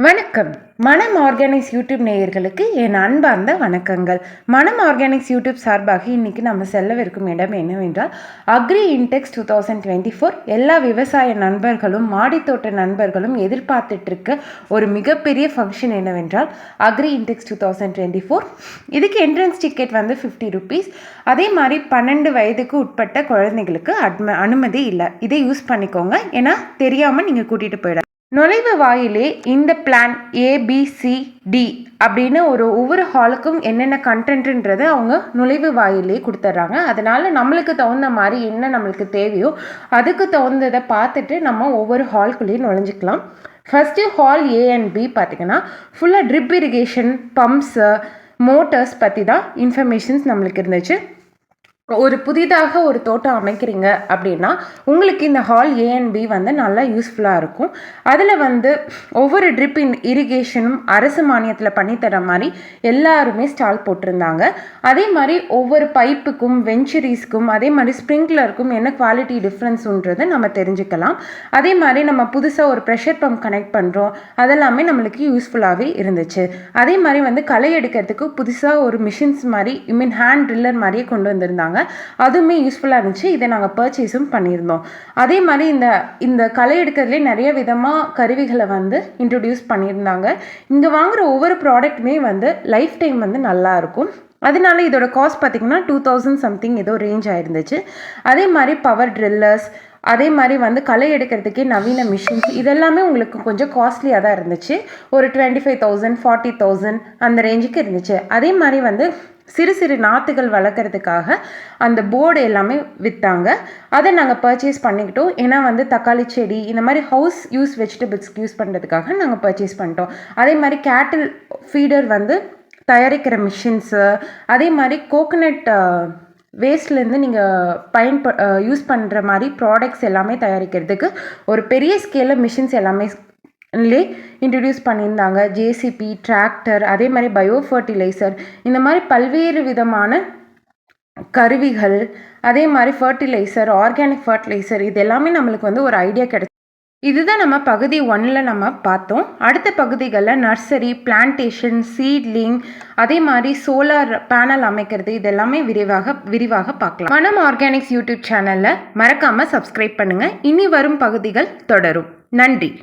வணக்கம். மனம் organics YouTube நேயர்களுக்கு என் அன்பார்ந்த வணக்கங்கள். மனம் ஆர்கானிக்ஸ் யூடியூப் சார்பாக இன்னைக்கு நம்ம செல்லவிருக்கும் இடம் என்னவென்றால் அக்ரி இன்டெக்ஸ் 2024. எல்லா விவசாய நண்பர்களும் மாடித்தோட்ட நண்பர்களும் எதிர்பார்த்துட்டு இருக்க ஒரு மிகப்பெரிய ஃபங்க்ஷன் என்னவென்றால் அக்ரி இன்டெக்ஸ் 2024. இதுக்கு என்ட்ரன்ஸ் டிக்கெட் வந்து 50 rupees. அதே மாதிரி 12 வயதுக்கு உட்பட்ட குழந்தைகளுக்கு அனுமதி இல்லை. இதை யூஸ் பண்ணிக்கோங்க, ஏன்னா தெரியாமல் நீங்கள் கூட்டிகிட்டு போயிட. நுழைவு வாயிலே இந்த பிளான் ABCD அப்படின்னு ஒவ்வொரு ஹாலுக்கும் என்னென்ன கண்டென்ட்ன்றது அவங்க நுழைவு வாயிலே கொடுத்துட்றாங்க. அதனால் நம்மளுக்கு தகுந்த மாதிரி என்ன நம்மளுக்கு தேவையோ அதுக்கு தகுந்ததை பார்த்துட்டு நம்ம ஒவ்வொரு ஹால்குள்ளேயும் நுழைஞ்சிக்கலாம். First hall A and B பார்த்திங்கன்னா ஃபுல்லாக ட்ரிப் இரிகேஷன், பம்ப்ஸு, மோட்டர்ஸ் பற்றி தான் இன்ஃபர்மேஷன்ஸ் நம்மளுக்கு இருந்துச்சு. ஒரு புதிதாக ஒரு தோட்டம் அமைக்கிறீங்க அப்படின்னா உங்களுக்கு இந்த ஹால் A and B வந்து நல்லா யூஸ்ஃபுல்லாக இருக்கும். அதில் வந்து ஒவ்வொரு ட்ரிப் இரிகேஷனும் அரசு மானியத்தில் பண்ணித்தர மாதிரி எல்லாருமே ஸ்டால் போட்டிருந்தாங்க. அதே மாதிரி ஒவ்வொரு பைப்புக்கும், வெஞ்சுரிஸ்க்கும், அதே மாதிரி ஸ்ப்ரிங்க்லருக்கும் என்ன குவாலிட்டி டிஃப்ரென்ஸுன்றதை நம்ம தெரிஞ்சுக்கலாம். அதே மாதிரி நம்ம புதுசாக ஒரு ப்ரெஷர் பம்ப் கனெக்ட் பண்ணுறோம், அதெல்லாமே நம்மளுக்கு யூஸ்ஃபுல்லாகவே இருந்துச்சு. அதே மாதிரி வந்து களை எடுக்கிறதுக்கு புதுசாக ஒரு மிஷின்ஸ் மாதிரி ஹேண்ட் ட்ரில்லர் மாதிரியே கொண்டு வந்திருந்தாங்க. அதுவுமே யூஸ்ஃபுல்லாக இருந்துச்சு. இதை நாங்கள் பர்ச்சேஸும் பண்ணியிருந்தோம். அதே மாதிரி இந்த களை எடுக்கிறதுலே நிறைய விதமாக கருவிகளை வந்து இன்ட்ரடியூஸ் பண்ணியிருந்தாங்க. இங்கே வாங்குகிற ஒவ்வொரு ப்ராடக்ட்டுமே வந்து லைஃப் டைம் வந்து நல்லாயிருக்கும். அதனால இதோட காஸ்ட் பார்த்திங்கன்னா 2000 சம்திங் ஏதோ ரேஞ்ச் ஆயிருந்துச்சு. அதே மாதிரி பவர் ட்ரில்லர்ஸ், அதே மாதிரி வந்து களை எடுக்கிறதுக்கே நவீன மிஷின்ஸ், இதெல்லாமே உங்களுக்கு கொஞ்சம் காஸ்ட்லியாக தான் இருந்துச்சு. ஒரு 25,000 40,000 அந்த ரேஞ்சுக்கு இருந்துச்சு. அதே மாதிரி வந்து சிறு சிறு நாற்றுகள் வளர்க்குறதுக்காக அந்த போர்டு எல்லாமே விற்றாங்க. அதை நாங்கள் பர்ச்சேஸ் பண்ணிக்கிட்டோம். ஏன்னா வந்து தக்காளி செடி இந்த மாதிரி ஹவுஸ் யூஸ் வெஜிடபிள்ஸ்க்கு யூஸ் பண்ணுறதுக்காக நாங்கள் பர்ச்சேஸ் பண்ணிட்டோம். அதே மாதிரி கேட்டில் ஃபீடர் வந்து தயாரிக்கிற மிஷின்ஸு, அதே மாதிரி கோகனட் வேஸ்ட்லேருந்து நீங்கள் யூஸ் பண்ணுற மாதிரி ப்ராடக்ட்ஸ் எல்லாமே தயாரிக்கிறதுக்கு ஒரு பெரிய ஸ்கேலில் மிஷின்ஸ் எல்லாமே இன்ட்ரடியூஸ் பண்ணியிருந்தாங்க. ஜேசிபி, டிராக்டர், அதே மாதிரி பயோ ஃபர்டிலைசர், இந்த மாதிரி பல்வேறு விதமான கருவிகள், அதே மாதிரி ஃபர்டிலைசர், ஆர்கானிக் ஃபர்டிலைசர், இது எல்லாமே நம்மளுக்கு வந்து ஒரு ஐடியா கிடைக்கும். இதுதான் நம்ம பகுதி 1ல் நம்ம பார்த்தோம். அடுத்த பகுதிகளில் நர்சரி, பிளான்டேஷன், சீட்லிங், அதே மாதிரி சோலார் பேனல் அமைக்கிறது, இதெல்லாமே விரிவாக பார்க்கலாம். மனம் ஆர்கானிக்ஸ் யூடியூப் சேனலில் மறக்காமல் சப்ஸ்கிரைப் பண்ணுங்கள். இனி வரும் பகுதிகள் தொடரும். நன்றி.